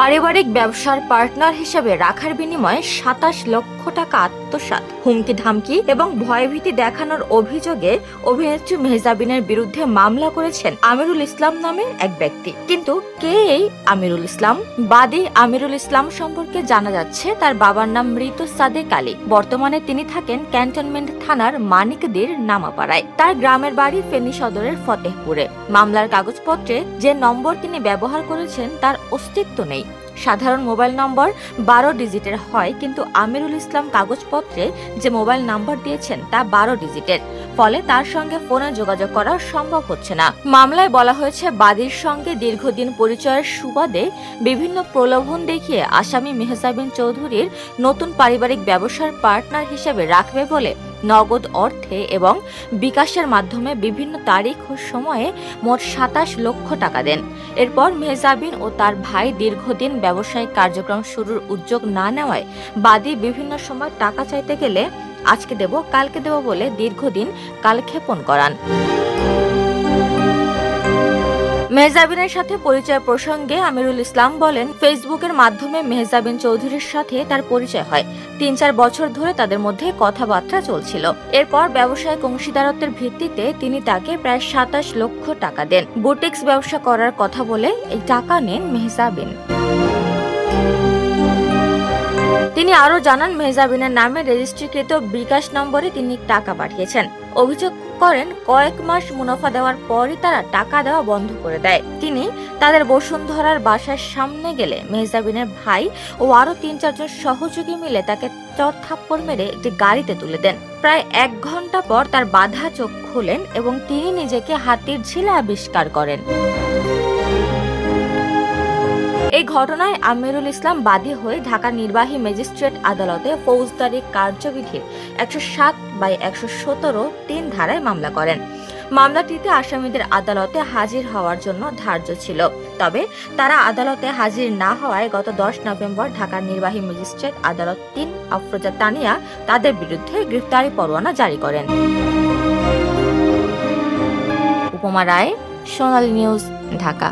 পারিবারিক ব্যবসার পার্টনার হিসেবে রাখার বিনিময়ে ২৭ লক্ষ টাকা আত্মসাৎ, হুমকি ধামকি এবং ভয়ভীতি দেখানোর অভিযোগে অভিনেত্রী মেহজাবিনের বিরুদ্ধে মামলা করেছেন আমিরুল ইসলাম নামে এক ব্যক্তি। কিন্তু কে এই আমিরুল ইসলাম? বাদী আমিরুল ইসলাম সম্পর্কে জানা যাচ্ছে তার বাবার নাম মৃত সাদেক আলী। বর্তমানে তিনি থাকেন ক্যান্টনমেন্ট থানার মানিকদির নামাপাড়ায়। তার গ্রামের বাড়ি ফেনী সদরের ফতেহপুরে। মামলার কাগজপত্রে যে নম্বর তিনি ব্যবহার করেছেন তার অস্তিত্ব নেই। সাধারণ মোবাইল নম্বর ১২ ডিজিটের হয়, কিন্তু আমিরুল ইসলাম কাগজপত্রে যে মোবাইল নম্বর দিয়েছেন তা ১২ ডিজিটের। ফলে তার সঙ্গে ফোনে যোগাযোগ করা সম্ভব হচ্ছে না। মামলায় বলা হয়েছে, বাদীর সঙ্গে দীর্ঘদিন পরিচয়ের সুবাদে বিভিন্ন প্রলোভন দেখিয়ে আসামি মেহজাবিন চৌধুরীর নতুন পারিবারিক ব্যবসার পার্টনার হিসেবে রাখবে বলে নগদ অর্থে এবং বিকাশের মাধ্যমে বিভিন্ন তারিখ ও সময়ে মোট ২৭ লক্ষ টাকা দেন। এরপর মেহজাবিন ও তার ভাই দীর্ঘদিন ব্যবসায়িক কার্যক্রম শুরুর উদ্যোগ না নেওয়ায় বাদী বিভিন্ন সময় টাকা চাইতে গেলে আজকে দেব কালকে দেব বলে দীর্ঘদিন কালক্ষেপণ করান। মেহজাবিনের সাথে পরিচয় প্রসঙ্গে আমিরুল ইসলাম বলেন, ফেসবুকের মাধ্যমে মেহজাবিন চৌধুরীর সাথে তার পরিচয় হয়। ৩-৪ বছর ধরে তাদের মধ্যে কথাবার্তা চলছিল। এরপর ব্যবসায়িক অংশীদারত্বের ভিত্তিতে তিনি তাকে প্রায় ২৭ লক্ষ টাকা দেন। বুটিক্স ব্যবসা করার কথা বলে এই টাকা নেন মেহজাবিন। তিনি আরো জানান, মেহজাবিনের নামে রেজিস্ট্রিকৃত বিকাশ নম্বরে তিনি টাকা পাঠিয়েছেন। অভিযোগ করেন, কয়েক মাস মুনাফা দেওয়ার পরই তারা টাকা দেওয়া বন্ধ করে দেয়। তিনি তাদের বসুন্ধরার বাসার সামনে গেলে মেহজাবিনের ভাই ও আরো ৩-৪ জন সহযোগী মিলে তাকে চড়-থাপ্পড় মেরে একটি গাড়িতে তুলে দেন। প্রায় ১ ঘন্টা পর তার বাঁধা চোখ খোলেন এবং তিনি নিজেকে হাতির ঝিলে আবিষ্কার করেন। এই ঘটনায় আমিরুল ইসলাম বাদী হয়ে ঢাকা নির্বাহী ম্যাজিস্ট্রেট আদালতে ফৌজদারি কার্যবিধির ১০৭/১১৭(৩) ধারায় মামলা করেন। মামলাটিতে আসামিদের আদালতে হাজির হওয়ার জন্য ধার্য ছিল, তবে তারা আদালতে হাজির না হওয়ায় গত ১০ নভেম্বর ঢাকা নির্বাহী ম্যাজিস্ট্রেট আদালত ৩ আফরোজা তানিয়া তাদের বিরুদ্ধে গ্রেফতারি পরোয়ানা জারি করেন। উপমা রায়, সোনালী নিউজ, ঢাকা।